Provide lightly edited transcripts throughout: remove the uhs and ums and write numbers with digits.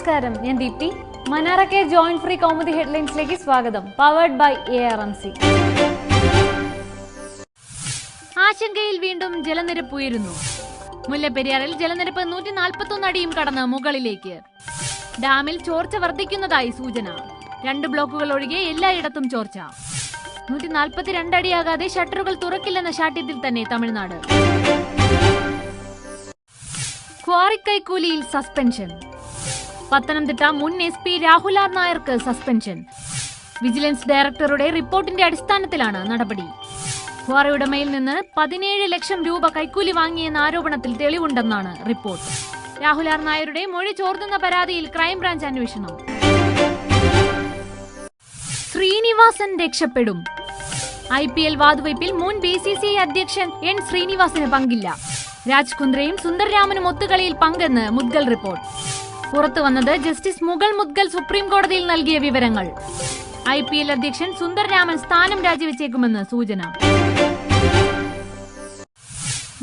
നമസ്കാരം, ഞാൻ Deepthi. Manara care joint free Kaumudi ഹെഡ്ലൈൻസിലേക്ക് സ്വാഗതം. Powered by ARMC. ആശങ്കയിൽ വീണ്ടും ജലനിരപ്പ് ഉയരുന്നു. മുല്ലപ്പെരിയാറിൽ ജലനിരപ്പ് 141 അടിയും കടന്ന് മുകളിലേക്ക്. ഡാമിൽ ചോർച്ച വർദ്ധിക്കുന്നതായി സൂചന. 2 ബ്ലോക്കുകൾ ഒഴികെ എല്ലായിടത്തും ചോർച്ച. 142 അടിയാകാതെ ഷട്ടറുകൾ തുറക്കില്ലെന്ന ശാഠ്യത്തിൽ തന്നെ തമിഴ്നാട്. ക്വാറി കൈക്കൂലിയിൽ സസ്പെൻഷൻ. പത്തനംതിട്ട മുൻ SP രാഹുൽ ആർ നായർക്ക് സസ്പെൻഷൻ. വിജിലൻസ് ഡയറക്ടറുടെ റിപ്പോർട്ടിന്റെ അടിസ്ഥാനത്തിലാണ് നടപടി. ക്വാറി ഉടമയിൽ നിന്ന് 17 ലക്ഷം രൂപ കൈക്കൂലി വാങ്ങിയെന്ന ആരോപണത്തിൽ തെളിവുണ്ടെന്നാണ് റിപ്പോർട്ട്. രാഹുൽ ആർ നായരുടെ മൊഴി ചോർത്തുന്ന പരാതിയിൽ ക്രൈംബ്രാഞ്ച് അന്വേഷണം. ശ്രീനിവാസൻ രക്ഷപ്പെടും. IPL വാതുവയ്പിൽ മുൻ BCCI അധ്യക്ഷൻ N ശ്രീനിവാസന് പങ്കില്ല. രാജ് കുന്ദ്രയും സുന്ദർരാമനും ഒത്തുകളിയിൽ പങ്കെന്ന് മുദ്ഗൽ റിപ്പോർട്ട്. പുറത്തുവന്നത് ജസ്റ്റിസ് മുഗൾ മുദ്ഗൽ സുപ്രീം കോടതിയിൽ നൽകിയ വിവരങ്ങൾ. IPL അധ്യക്ഷൻ സുന്ദർരാമൻ സ്ഥാനം രാജിവെച്ചേക്കുമെന്ന് സൂചന.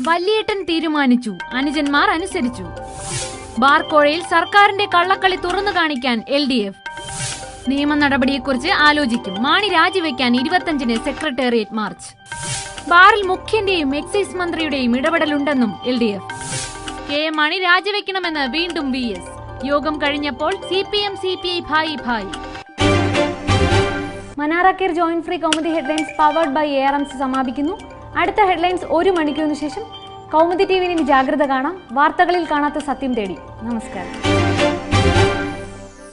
വല്യേട്ടൻ തീരുമാനിച്ചു, അനുജന്മാർ അനുസരിച്ചു. ബാർക്കോഴയിൽ സർക്കാരിന്റെ കള്ളക്കളി തുറന്നു കാണിക്കാൻ LDF. നിയമ നടപടിയെക്കുറിച്ച് ആലോചിക്കും. മാണി രാജിവെക്കാൻ 25-ന് സെക്രട്ടേറിയറ്റ് മാർച്ച്. ബാറിൽ മുഖ്യന്റെയും എക്സൈസ് മന്ത്രിയുടെയും ഇടപെടലുണ്ടെന്നും LDF. KM മാണി രാജിവെക്കണമെന്ന് വീണ്ടും VS. യോഗം കഴിഞ്ഞപ്പോൾ CPM CPI ഭായി ഭായി. Manara care joint free Kaumudi headlines powered by ARMC സമാപിക്കുന്നു. അടുത്ത ഹെഡ്ലൈൻസ് 1 മണിക്കൂറിന് ശേഷം. കൗമുദി TV ജാഗ്രത കാണാം. വാർത്തകളിൽ കാണാത്ത സത്യം തേടി. നമസ്കാരം.